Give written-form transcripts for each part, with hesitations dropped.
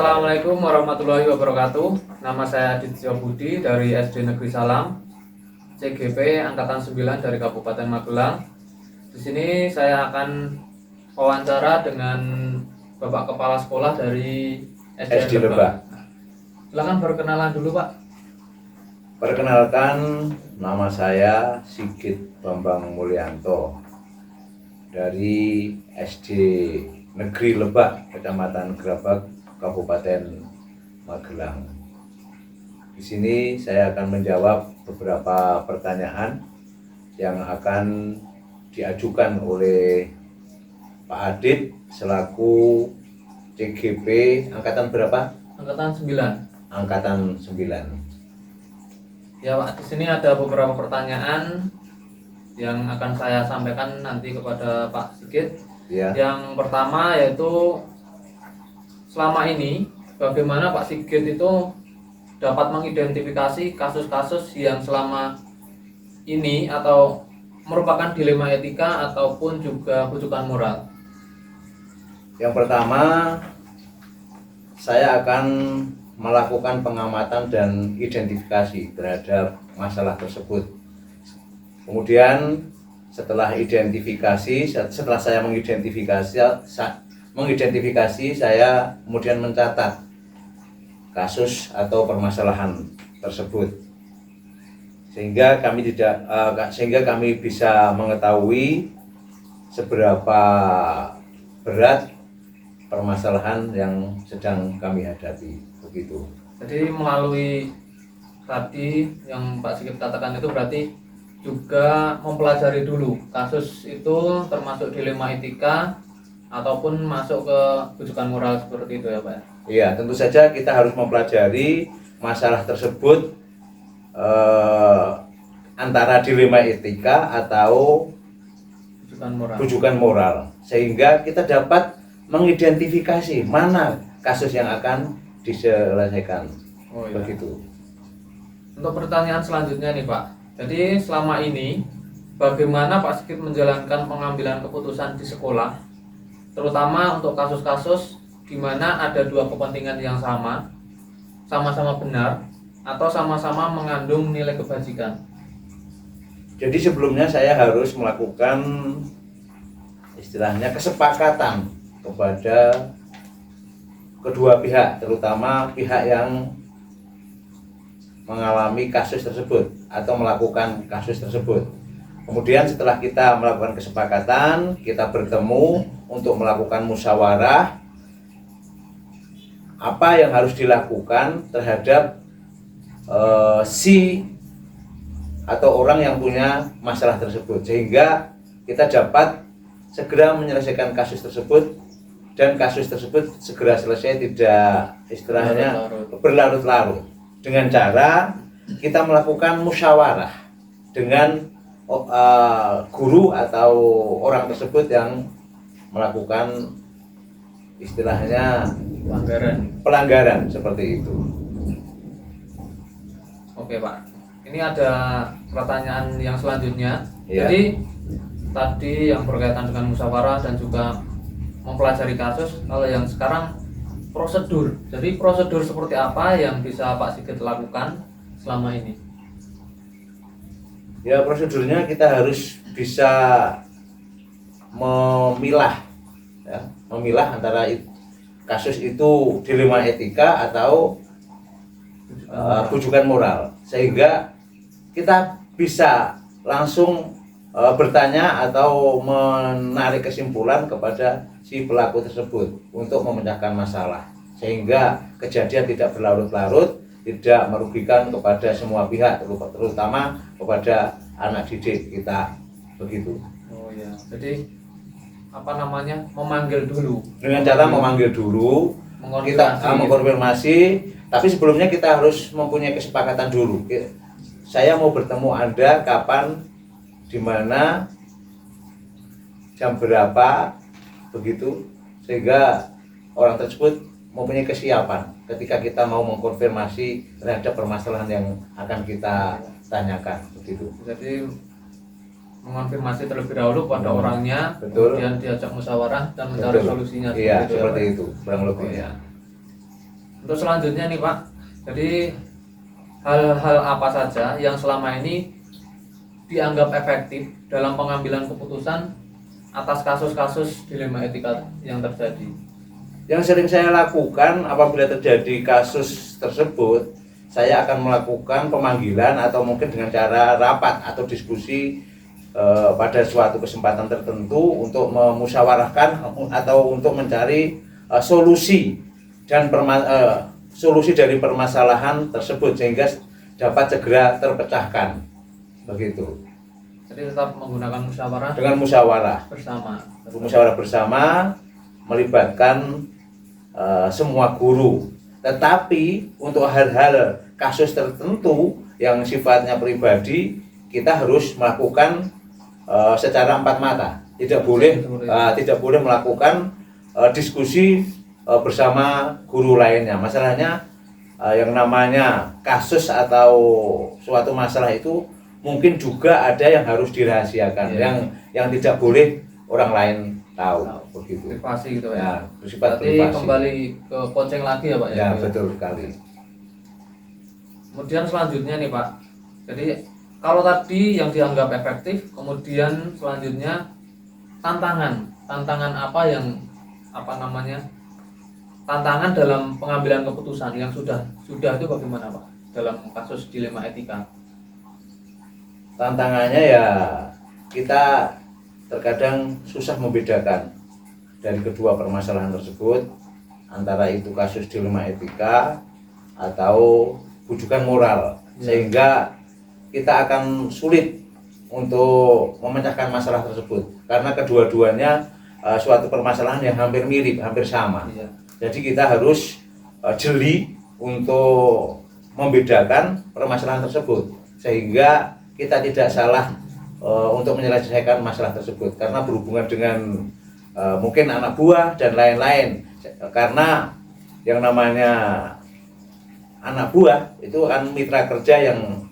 Assalamualaikum warahmatullahi wabarakatuh. Nama saya Aditya Budi dari SD Negeri Salam, CGP Angkatan 9 dari Kabupaten Magelang. Di sini saya akan wawancara dengan Bapak Kepala Sekolah dari SD Lebak. Silakan perkenalan dulu, Pak. Perkenalkan, nama saya Sigit Bambang Mulyanto dari SD Negeri Lebak, Kecamatan Gerabak, Kabupaten Magelang. Di sini saya akan menjawab beberapa pertanyaan yang akan diajukan oleh Pak Adit selaku CGP angkatan berapa? Angkatan 9. Angkatan 9. Ya, Pak, di sini ada beberapa pertanyaan yang akan saya sampaikan nanti kepada Pak Sigit. Ya. Yang pertama yaitu selama ini bagaimana Pak Sigit itu dapat mengidentifikasi kasus-kasus yang selama ini atau merupakan dilema etika ataupun juga bujukan moral. Yang pertama, saya akan melakukan pengamatan dan identifikasi terhadap masalah tersebut. Kemudian setelah saya mengidentifikasi, saya kemudian mencatat kasus atau permasalahan tersebut, sehingga kami bisa mengetahui seberapa berat permasalahan yang sedang kami hadapi, begitu. Jadi melalui tadi yang Pak Sigit katakan itu berarti juga mempelajari dulu kasus itu termasuk dilema etika ataupun masuk ke bujukan moral seperti itu ya, Pak? Iya, tentu saja kita harus mempelajari masalah tersebut antara dilema etika atau bujukan moral, sehingga kita dapat mengidentifikasi mana kasus yang akan diselesaikan. Oh, iya. Begitu. Untuk pertanyaan selanjutnya nih, Pak. Jadi selama ini bagaimana Pak Sigit menjalankan pengambilan keputusan di sekolah, terutama untuk kasus-kasus di mana ada dua kepentingan yang sama-sama benar atau sama-sama mengandung nilai kebajikan? Jadi sebelumnya saya harus melakukan istilahnya kesepakatan kepada kedua pihak, terutama pihak yang mengalami kasus tersebut atau melakukan kasus tersebut. Kemudian setelah kita melakukan kesepakatan, kita bertemu untuk melakukan musyawarah apa yang harus dilakukan terhadap si atau orang yang punya masalah tersebut, sehingga kita dapat segera menyelesaikan kasus tersebut dan kasus tersebut segera selesai, tidak istilahnya berlarut-larut, dengan cara kita melakukan musyawarah dengan guru atau orang tersebut yang melakukan istilahnya pelanggaran seperti itu. Oke, Pak, ini ada pertanyaan yang selanjutnya. Ya. Jadi tadi yang berkaitan dengan musyawarah dan juga mempelajari kasus, kalau yang sekarang prosedur. Jadi prosedur seperti apa yang bisa Pak Sigit lakukan selama ini? Ya, prosedurnya kita harus bisa memilah antara kasus itu dilema etika atau bujukan moral, sehingga kita bisa langsung bertanya atau menarik kesimpulan kepada si pelaku tersebut untuk memecahkan masalah, sehingga kejadian tidak berlarut-larut, tidak merugikan kepada semua pihak, terutama kepada anak didik kita, begitu. Oh ya, jadi memanggil dulu. Dengan cara memanggil dulu, kita mengkonfirmasi, tapi sebelumnya kita harus mempunyai kesepakatan dulu. Saya mau bertemu Anda kapan, di mana, jam berapa, begitu, sehingga orang tersebut mempunyai kesiapan ketika kita mau mengkonfirmasi terhadap permasalahan yang akan kita tanyakan, begitu. Jadi mengonfirmasi terlebih dahulu pada orangnya, betul. Kemudian diajak musyawarah dan mencari solusinya. Iya, seperti itu, kurang lebih. Oh, ya. Untuk selanjutnya nih Pak, jadi hal-hal apa saja yang selama ini dianggap efektif dalam pengambilan keputusan atas kasus-kasus dilema etika yang terjadi? Yang sering saya lakukan apabila terjadi kasus tersebut, saya akan melakukan pemanggilan atau mungkin dengan cara rapat atau diskusi pada suatu kesempatan tertentu untuk memusyawarahkan atau untuk mencari solusi dan solusi dari permasalahan tersebut sehingga dapat segera terpecahkan, begitu. Jadi tetap menggunakan musyawarah Dengan musyawarah bersama melibatkan semua guru. Tetapi untuk hal-hal kasus tertentu yang sifatnya pribadi, kita harus melakukan secara empat mata. Tidak boleh melakukan diskusi bersama guru lainnya. Masalahnya yang namanya kasus atau suatu masalah itu mungkin juga ada yang harus dirahasiakan, yang tidak boleh orang lain tahu, begitu. Privasi gitu ya. Bersifat berarti privasi. kembali ke coaching lagi ya Pak Ya, betul sekali. Kemudian selanjutnya nih Pak, jadi kalau tadi yang dianggap efektif, kemudian selanjutnya tantangan apa yang tantangan dalam pengambilan keputusan yang sudah itu bagaimana Pak dalam kasus dilema etika? Tantangannya ya kita terkadang susah membedakan dari kedua permasalahan tersebut, antara itu kasus dilema etika atau bujukan moral, sehingga kita akan sulit untuk memecahkan masalah tersebut karena kedua-duanya suatu permasalahan yang hampir mirip, hampir sama. Jadi kita harus jeli untuk membedakan permasalahan tersebut sehingga kita tidak salah untuk menyelesaikan masalah tersebut, karena berhubungan dengan mungkin anak buah dan lain-lain. Karena yang namanya anak buah itu kan mitra kerja yang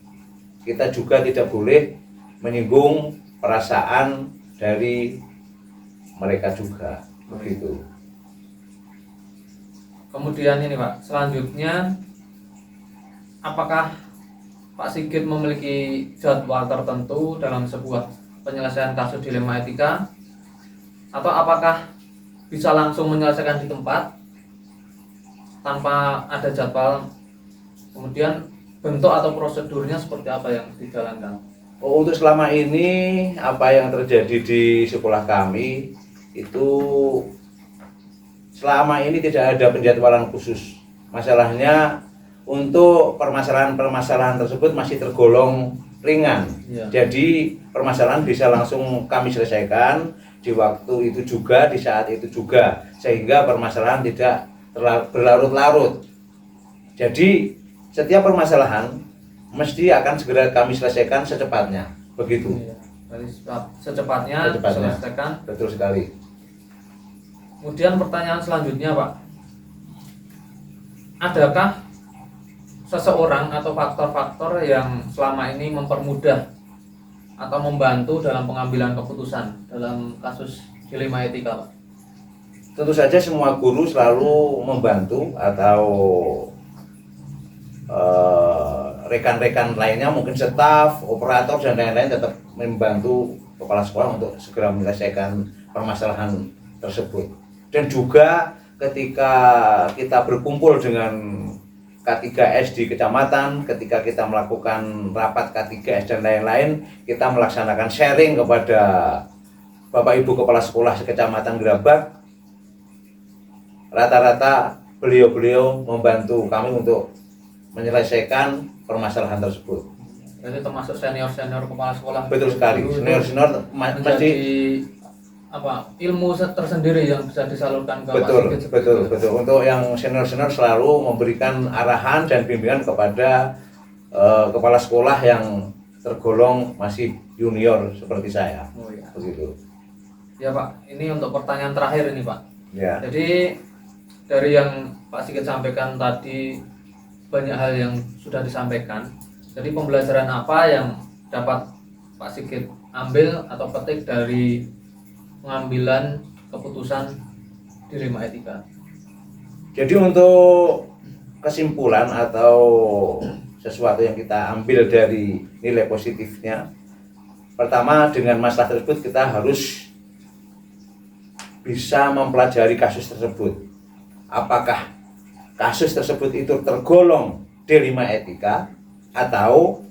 kita juga tidak boleh menyinggung perasaan dari mereka juga, begitu. Kemudian ini Pak, selanjutnya apakah Pak Sigit memiliki jadwal tertentu dalam sebuah penyelesaian kasus dilema etika, atau apakah bisa langsung menyelesaikan di tempat tanpa ada jadwal? Kemudian bentuk atau prosedurnya seperti apa yang dijalankan? Untuk selama ini apa yang terjadi di sekolah kami itu selama ini tidak ada penjadwalan khusus. Masalahnya untuk permasalahan-permasalahan tersebut masih tergolong ringan. Jadi permasalahan bisa langsung kami selesaikan di waktu itu juga, di saat itu juga, sehingga permasalahan tidak berlarut-larut. Jadi setiap permasalahan mesti akan segera kami selesaikan secepatnya, begitu. Secepatnya selesaikan. Betul sekali. Kemudian pertanyaan selanjutnya Pak, adakah seseorang atau faktor-faktor yang selama ini mempermudah atau membantu dalam pengambilan keputusan dalam kasus dilema etika Pak? Tentu saja semua guru selalu membantu, atau rekan-rekan lainnya, mungkin staf, operator dan lain-lain tetap membantu kepala sekolah untuk segera menyelesaikan permasalahan tersebut. Dan juga ketika kita berkumpul dengan K3S di kecamatan, ketika kita melakukan rapat K3S dan lain-lain, kita melaksanakan sharing kepada Bapak Ibu Kepala Sekolah sekecamatan Gerabak. Rata-rata beliau-beliau membantu kami untuk menyelesaikan permasalahan tersebut. Jadi termasuk senior-senior kepala sekolah. Betul sekali. Senior-senior menjadi ilmu tersendiri yang bisa disalurkan ke betul. Untuk yang senior-senior selalu memberikan arahan dan bimbingan kepada kepala sekolah yang tergolong masih junior seperti saya. Begitu. Ya Pak, ini untuk pertanyaan terakhir ini Pak. Ya. Jadi dari yang Pak Sigit sampaikan tadi, banyak hal yang sudah disampaikan. Jadi pembelajaran apa yang dapat Pak Sigit ambil atau petik dari pengambilan keputusan dilema etika? Jadi untuk kesimpulan atau sesuatu yang kita ambil dari nilai positifnya, pertama dengan masalah tersebut kita harus bisa mempelajari kasus tersebut. Apakah kasus tersebut itu tergolong D5 etika atau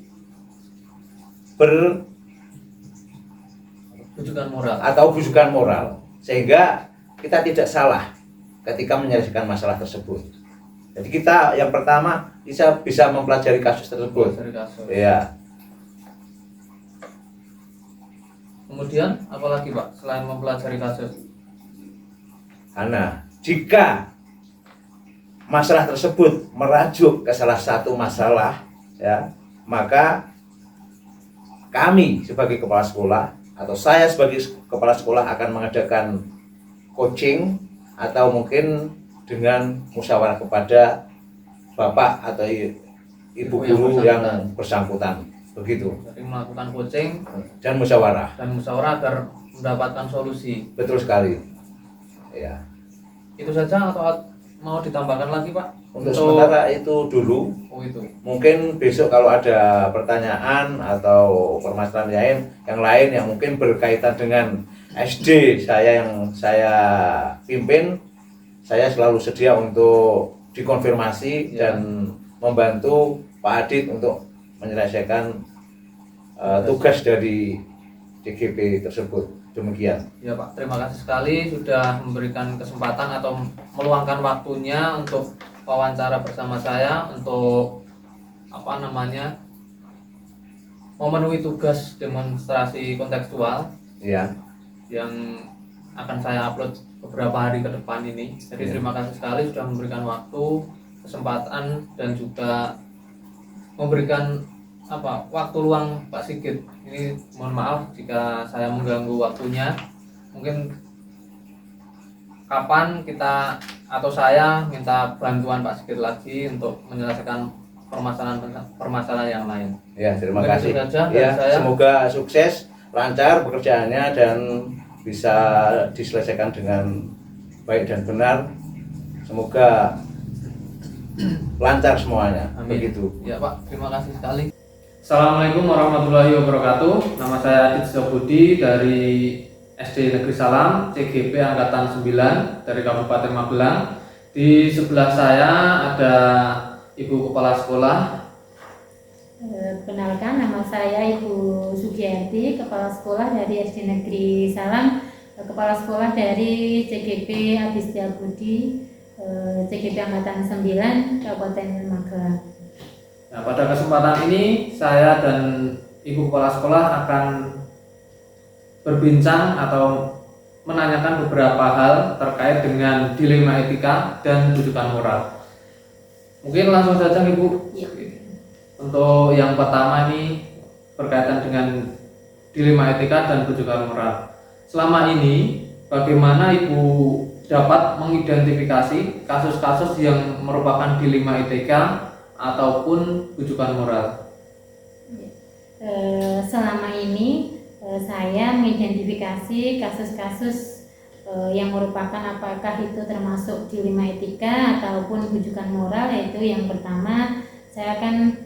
bujukan moral, sehingga kita tidak salah ketika menyelesaikan masalah tersebut. Jadi kita yang pertama bisa mempelajari kasus tersebut. Ya. Kemudian apalagi Pak selain mempelajari kasus? Nah, jika masalah tersebut merajuk ke salah satu masalah, ya, maka kami sebagai kepala sekolah atau saya sebagai kepala sekolah akan mengadakan coaching atau mungkin dengan musyawarah kepada bapak atau ibu guru yang bersangkutan, begitu. Jadi melakukan coaching dan musyawarah agar mendapatkan solusi. Betul sekali. Ya. Itu saja atau mau ditambahkan lagi Pak? Untuk sementara itu dulu. Oh itu. Mungkin besok kalau ada pertanyaan atau permasalahan yang lain yang mungkin berkaitan dengan SD yang saya pimpin, saya selalu sedia untuk dikonfirmasi dan membantu Pak Adit untuk menyelesaikan tugas dari CGP tersebut. Demikian. Ya Pak, terima kasih sekali sudah memberikan kesempatan atau meluangkan waktunya untuk wawancara bersama saya untuk memenuhi tugas demonstrasi kontekstual ya, yang akan saya upload beberapa hari ke depan ini. Jadi terima kasih sekali sudah memberikan waktu, kesempatan dan juga memberikan waktu luang Pak Sigit. Ini mohon maaf jika saya mengganggu waktunya. Mungkin kapan kita atau saya minta bantuan Pak Sigit lagi untuk menyelesaikan permasalahan yang lain. Ya, terima mungkin kasih. Ya, semoga sukses, lancar pekerjaannya dan bisa diselesaikan dengan baik dan benar. Semoga lancar semuanya. Amin. Begitu. Ya Pak, terima kasih sekali. Assalamualaikum warahmatullahi wabarakatuh. Nama saya Adit Budi dari SD Negeri Salam CGP Angkatan 9 dari Kabupaten Magelang. Di sebelah saya ada Ibu Kepala Sekolah. Kenalkan, nama saya Ibu Sugiyarti, Kepala Sekolah dari SD Negeri Salam, Kepala Sekolah dari CGP Adit Budi, CGP Angkatan 9 Kabupaten Magelang. Nah, pada kesempatan ini saya dan Ibu Kepala Sekolah akan berbincang atau menanyakan beberapa hal terkait dengan dilema etika dan rujukan moral. Mungkin langsung saja Ibu. Ya. Untuk yang pertama ini berkaitan dengan dilema etika dan rujukan moral. Selama ini bagaimana Ibu dapat mengidentifikasi kasus-kasus yang merupakan dilema etika ataupun rujukan moral? Selama ini saya mengidentifikasi kasus-kasus yang merupakan apakah itu termasuk dilema etika ataupun rujukan moral, yaitu yang pertama saya akan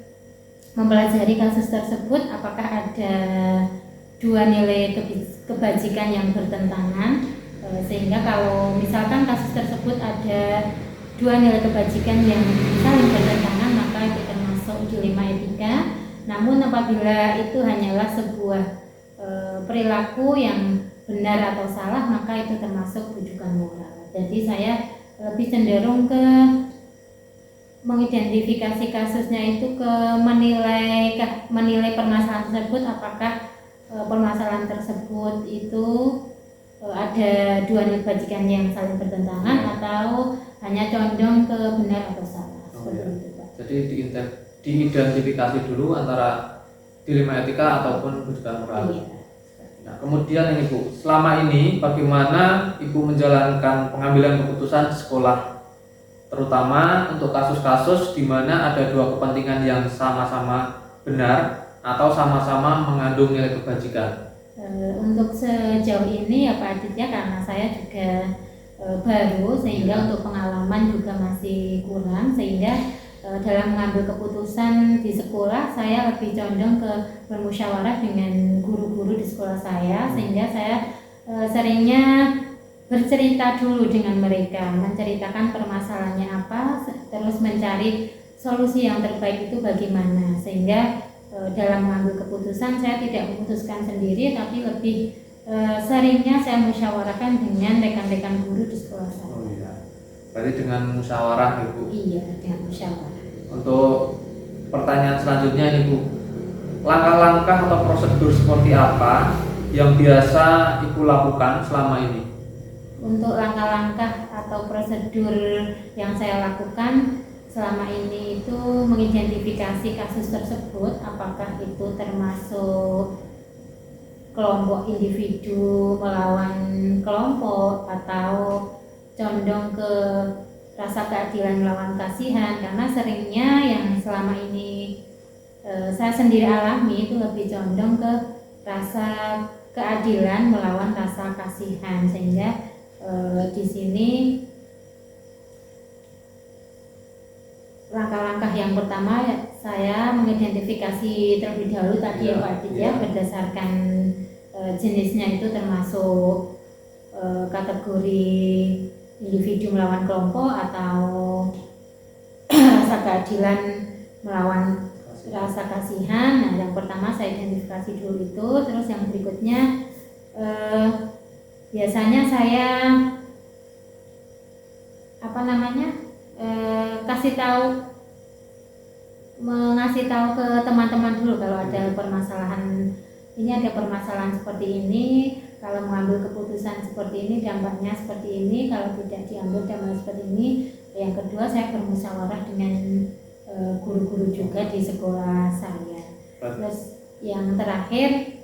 mempelajari kasus tersebut apakah ada dua nilai kebajikan yang bertentangan, sehingga kalau misalkan kasus tersebut ada dua nilai kebajikan yang saling bertentangan maka itu termasuk dilema etika. Namun apabila itu hanyalah sebuah perilaku yang benar atau salah maka itu termasuk rujukan moral. Jadi saya lebih cenderung ke mengidentifikasi kasusnya itu ke menilai permasalahan tersebut apakah permasalahan tersebut itu ada dua nilai kebajikan yang saling bertentangan atau hanya condong ke benar atau salah. Seperti itu, Pak. Jadi diidentifikasi dulu antara dilema etika ataupun rujukan moral. Iya. Nah, kemudian ini Bu, selama ini bagaimana Ibu menjalankan pengambilan keputusan di sekolah, terutama untuk kasus-kasus di mana ada dua kepentingan yang sama-sama benar atau sama-sama mengandung nilai kebajikan? Untuk sejauh ini ya Pak Adit, ya, karena saya juga baru, sehingga untuk pengalaman juga masih kurang, sehingga dalam mengambil keputusan di sekolah saya lebih condong ke bermusyawarah dengan guru-guru di sekolah saya, sehingga saya seringnya bercerita dulu dengan mereka, menceritakan permasalahannya apa, terus mencari solusi yang terbaik itu bagaimana, sehingga dalam mengambil keputusan saya tidak memutuskan sendiri, tapi lebih seringnya saya musyawarahkan dengan rekan-rekan guru di sekolah saya. Oh iya. Berarti dengan musyawarah Ibu. Iya, dengan musyawarah. Untuk pertanyaan selanjutnya nih Bu, langkah-langkah atau prosedur seperti apa yang biasa Ibu lakukan selama ini? Untuk langkah-langkah atau prosedur yang saya lakukan selama ini itu mengidentifikasi kasus tersebut, apakah itu termasuk kelompok individu melawan kelompok atau condong ke rasa keadilan melawan kasihan, karena seringnya yang selama ini saya sendiri alami itu lebih condong ke rasa keadilan melawan rasa kasihan, sehingga di sini langkah-langkah yang pertama saya mengidentifikasi terlebih dahulu tadi ya Pak Adit, ya, berdasarkan jenisnya itu termasuk kategori individu melawan kelompok atau rasa keadilan melawan rasa kasihan. Nah, yang pertama saya identifikasi dulu itu, terus yang berikutnya biasanya saya mengasih tahu ke teman-teman dulu kalau ada permasalahan ini, ada permasalahan seperti ini, kalau mengambil keputusan seperti ini dampaknya seperti ini, kalau tidak diambil dampaknya seperti ini. Yang kedua, saya bermusyawarah dengan guru-guru juga di sekolah saya. Terus yang terakhir,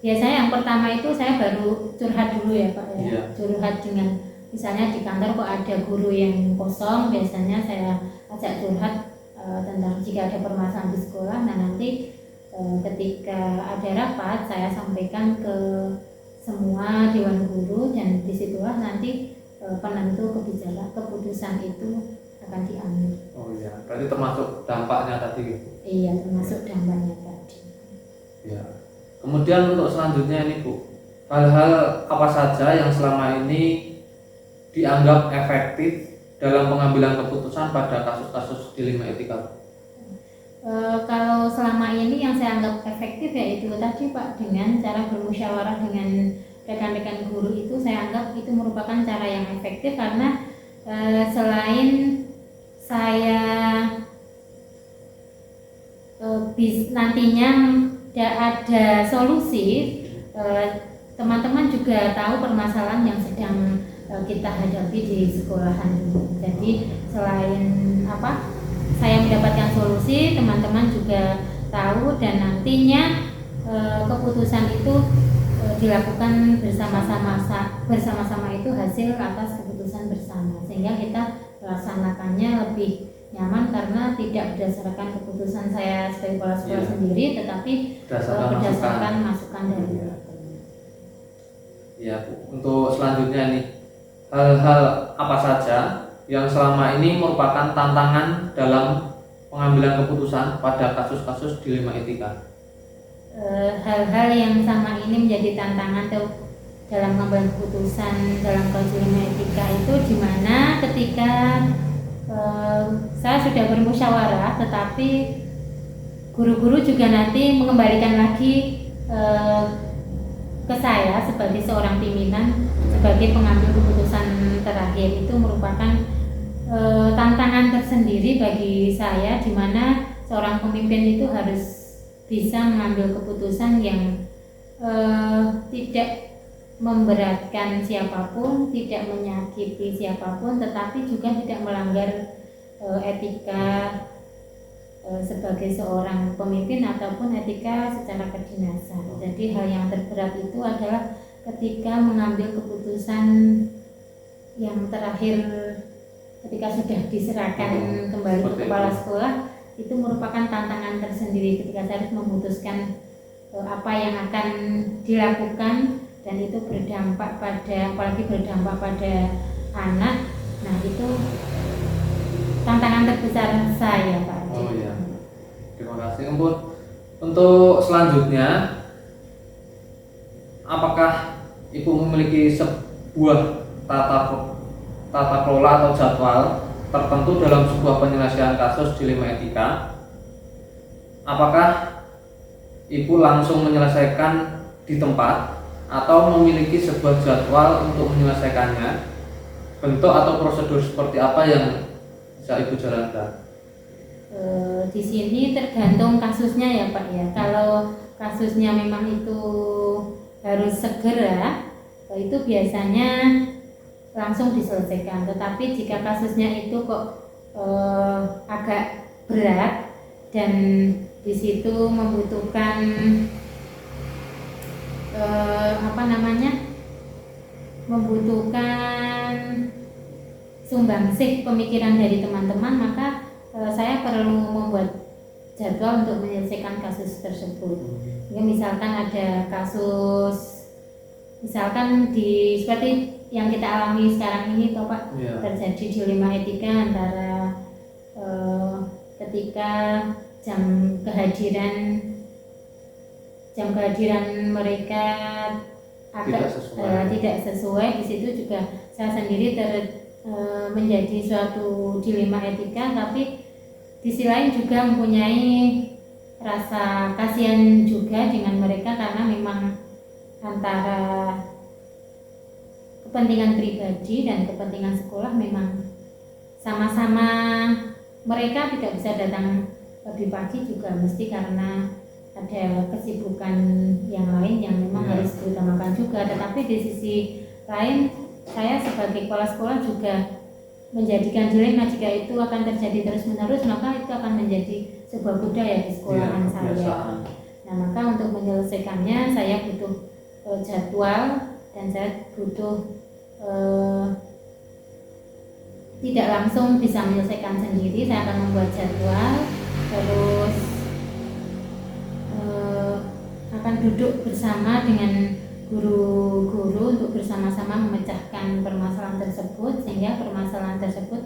biasanya yang pertama itu saya baru curhat dulu ya Pak ya. Iya. Curhat dengan, misalnya di kantor kok ada guru yang kosong, biasanya saya ajak curhat tentang jika ada permasalahan di sekolah. Nah, nanti ketika ada rapat saya sampaikan ke semua dewan guru, dan disitulah nanti penentu kebijakan keputusan itu akan diambil. Oh iya, berarti termasuk dampaknya tadi gitu. Iya, termasuk dampaknya tadi. Ya. Kemudian untuk selanjutnya ini Bu, hal-hal apa saja yang selama ini dianggap efektif dalam pengambilan keputusan pada kasus-kasus dilema etika? Kalau selama ini yang saya anggap efektif ya itu tadi Pak, dengan cara bermusyawarah dengan rekan-rekan guru, itu saya anggap itu merupakan cara yang efektif, karena selain saya nantinya tidak ada solusi, teman-teman juga tahu permasalahan yang sedang kita hadapi di sekolahan. Jadi selain saya mendapatkan solusi, teman-teman juga tahu, dan nantinya keputusan itu dilakukan bersama-sama itu hasil atas keputusan bersama, sehingga kita melaksanakannya lebih nyaman karena tidak berdasarkan keputusan saya sebagai kepala sekolah sendiri, tetapi berdasarkan masukan dari teman-teman. Ya Bu, untuk selanjutnya nih, hal-hal apa saja yang selama ini merupakan tantangan dalam pengambilan keputusan pada kasus-kasus dilema etika? Hal-hal yang sama ini menjadi tantangan dalam mengambil keputusan dalam kasus dilema etika itu dimana ketika saya sudah bermusyawarah, tetapi guru-guru juga nanti mengembalikan lagi ke saya sebagai seorang pimpinan, sebagai pengambil keputusan terakhir. Itu merupakan tantangan tersendiri bagi saya, di mana seorang pemimpin itu harus bisa mengambil keputusan yang tidak memberatkan siapapun, tidak menyakiti siapapun, tetapi juga tidak melanggar etika sebagai seorang pemimpin ataupun etika secara kedinasan. Jadi hal yang terberat itu adalah ketika mengambil keputusan yang terakhir, ketika sudah diserahkan kembali ke kepala sekolah, itu merupakan tantangan tersendiri ketika saya harus memutuskan apa yang akan dilakukan dan itu berdampak pada, apalagi berdampak pada anak. Nah, itu tantangan terbesar saya, Pak. Oh iya, terima kasih. Untuk selanjutnya, apakah Ibu memiliki sebuah tata kelola atau jadwal tertentu dalam sebuah penyelesaian kasus dilema etika? Apakah Ibu langsung menyelesaikan di tempat atau memiliki sebuah jadwal untuk menyelesaikannya? Bentuk atau prosedur seperti apa yang bisa Ibu jalankan? Di sini tergantung kasusnya ya Pak ya. Kalau kasusnya memang itu harus segera, itu biasanya langsung diselesaikan. Tetapi jika kasusnya itu kok agak berat dan di situ membutuhkan membutuhkan sumbangsih pemikiran dari teman-teman, maka saya perlu membuat jadwal untuk menyelesaikan kasus tersebut. Ya, misalkan ada kasus, misalkan seperti yang kita alami sekarang ini toh Pak, terjadi dilema etika antara ketika jam kehadiran mereka agak tidak sesuai. Di situ juga saya sendiri menjadi suatu dilema etika, tapi di sisi lain juga mempunyai rasa kasihan juga dengan mereka karena memang antara kepentingan pribadi dan kepentingan sekolah memang sama-sama. Mereka tidak bisa datang lebih pagi juga mesti karena ada kesibukan yang lain yang memang harus diutamakan juga. Tetapi di sisi lain saya sebagai kepala sekolah juga menjadikan dilema, jika itu akan terjadi terus-menerus maka itu akan menjadi sebuah budaya di sekolahan saya. Nah, maka untuk menyelesaikannya saya butuh jadwal dan saya butuh tidak langsung bisa menyelesaikan sendiri. Saya akan membuat jadwal, terus akan duduk bersama dengan guru-guru untuk bersama-sama memecahkan permasalahan tersebut sehingga permasalahan tersebut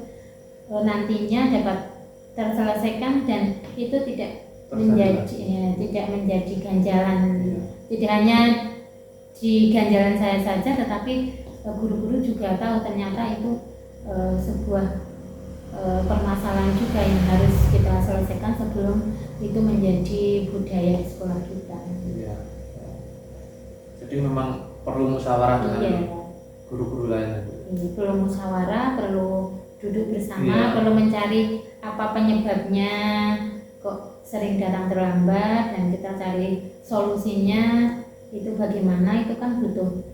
nantinya dapat terselesaikan dan itu tidak menjadi ganjalan, tidak hanya di ganjalan saya saja, tetapi guru-guru juga tahu ternyata itu sebuah permasalahan juga yang harus kita selesaikan sebelum itu menjadi budaya di sekolah kita. Jadi memang perlu musyawarah dengan guru-guru lain. Perlu musyawarah, perlu duduk bersama, perlu mencari apa penyebabnya kok sering datang terlambat dan kita cari solusinya itu bagaimana. Itu kan butuh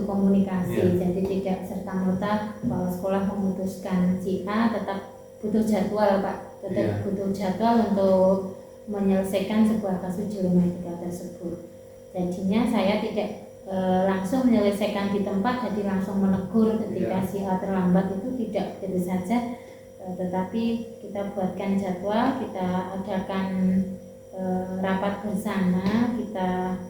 komunikasi. Jadi tidak serta-merta kepala sekolah memutuskan si A, tetap butuh jadwal Pak, butuh jadwal untuk menyelesaikan sebuah kasus dilema etika tersebut. Jadinya saya tidak langsung menyelesaikan di tempat, jadi langsung menegur ketika si A terlambat, itu tidak begitu saja. Tetapi kita buatkan jadwal, kita adakan rapat bersama, kita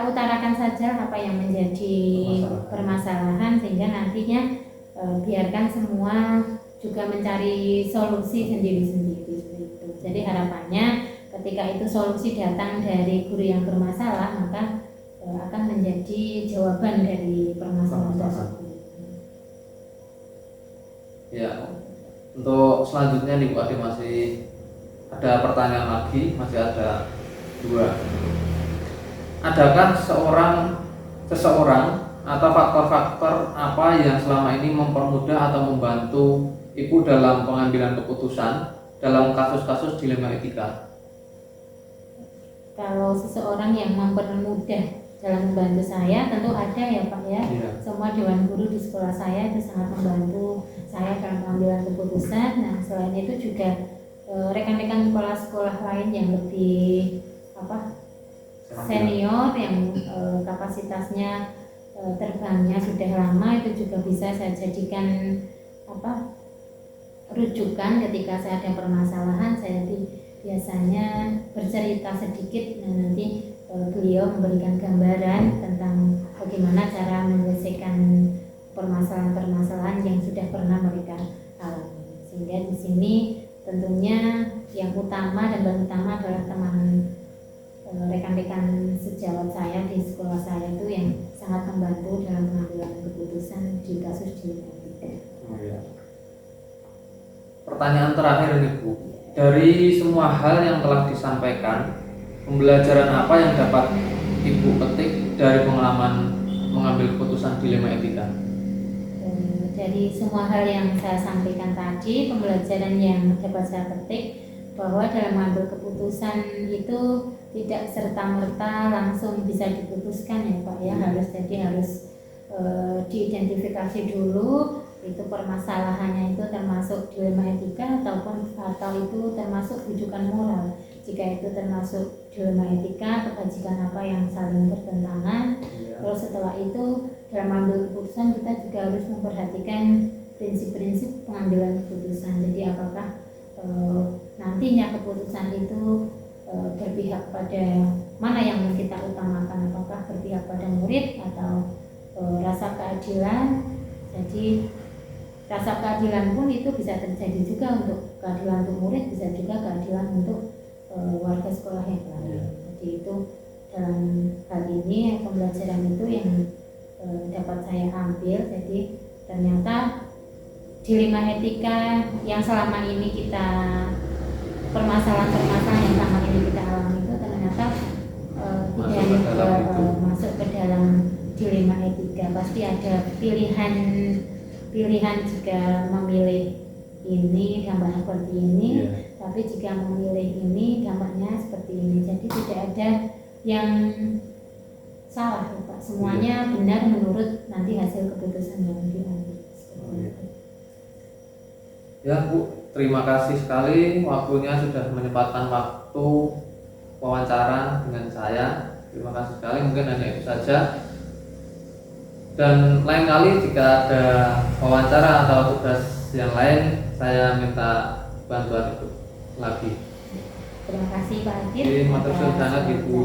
utarakan saja apa yang menjadi permasalahan sehingga nantinya biarkan semua juga mencari solusi sendiri-sendiri seperti itu. Jadi harapannya ketika itu solusi datang dari guru yang bermasalah, maka akan menjadi jawaban dari permasalahan tersebut. Ya, untuk selanjutnya nih Bu Ade masih ada pertanyaan lagi, masih ada 2. Adakah seseorang atau faktor-faktor apa yang selama ini mempermudah atau membantu Ibu dalam pengambilan keputusan dalam kasus-kasus dilema etika? Kalau seseorang yang mempermudah dalam membantu saya, tentu ada ya Pak ya. Semua dewan guru di sekolah saya itu sangat membantu saya dalam pengambilan keputusan. Nah, selain itu juga rekan-rekan kepala sekolah lain yang lebih senior, yang kapasitasnya terbangnya sudah lama, itu juga bisa saya jadikan rujukan ketika saya ada permasalahan. Saya biasanya bercerita sedikit. Nah, nanti beliau memberikan gambaran tentang bagaimana cara menyelesaikan permasalahan-permasalahan yang sudah pernah mereka alami. Sehingga di sini tentunya yang utama dan paling utama adalah teman rekan-rekan sejawat saya di sekolah saya itu yang sangat membantu dalam pengambilan keputusan di kasus dilema etika. Oh, ya. Pertanyaan terakhir ini Bu, dari semua hal yang telah disampaikan, pembelajaran apa yang dapat Ibu petik dari pengalaman mengambil keputusan dilema etika? Dari semua hal yang saya sampaikan tadi, pembelajaran yang dapat saya petik bahwa dalam mengambil keputusan itu tidak serta-merta langsung bisa diputuskan ya Pak ya, harus diidentifikasi dulu itu permasalahannya itu termasuk dilema etika ataupun atau itu termasuk rujukan moral. Jika itu termasuk dilema etika, kebajikan apa yang saling bertentangan. Terus setelah itu dalam mengambil keputusan kita juga harus memperhatikan prinsip-prinsip pengambilan keputusan. Jadi apakah nantinya keputusan itu berpihak pada mana yang kita utamakan, apakah berpihak pada murid atau rasa keadilan. Jadi rasa keadilan pun itu bisa terjadi juga untuk keadilan untuk murid, bisa juga keadilan untuk warga sekolah yang lain. Jadi itu dalam hal ini pembelajaran itu yang dapat saya ambil. Jadi ternyata dilema etika yang selama ini kita permasalahan-permasalahan yang selama ini kita alami itu ternyata tidak hanya masuk ke dalam dilema etika. Pasti ada pilihan jika memilih ini dampaknya seperti ini, tapi jika memilih ini dampaknya seperti ini. Jadi tidak ada yang salah Pak, semuanya benar menurut nanti hasil keputusan yang diambil. Ya Bu, terima kasih sekali waktunya sudah menyempatkan waktu wawancara dengan saya. Terima kasih sekali, mungkin hanya itu saja. Dan lain kali jika ada wawancara atau tugas yang lain, saya minta bantuan itu lagi. Terima kasih Pak Adit. Terima kasih sangat Ibu.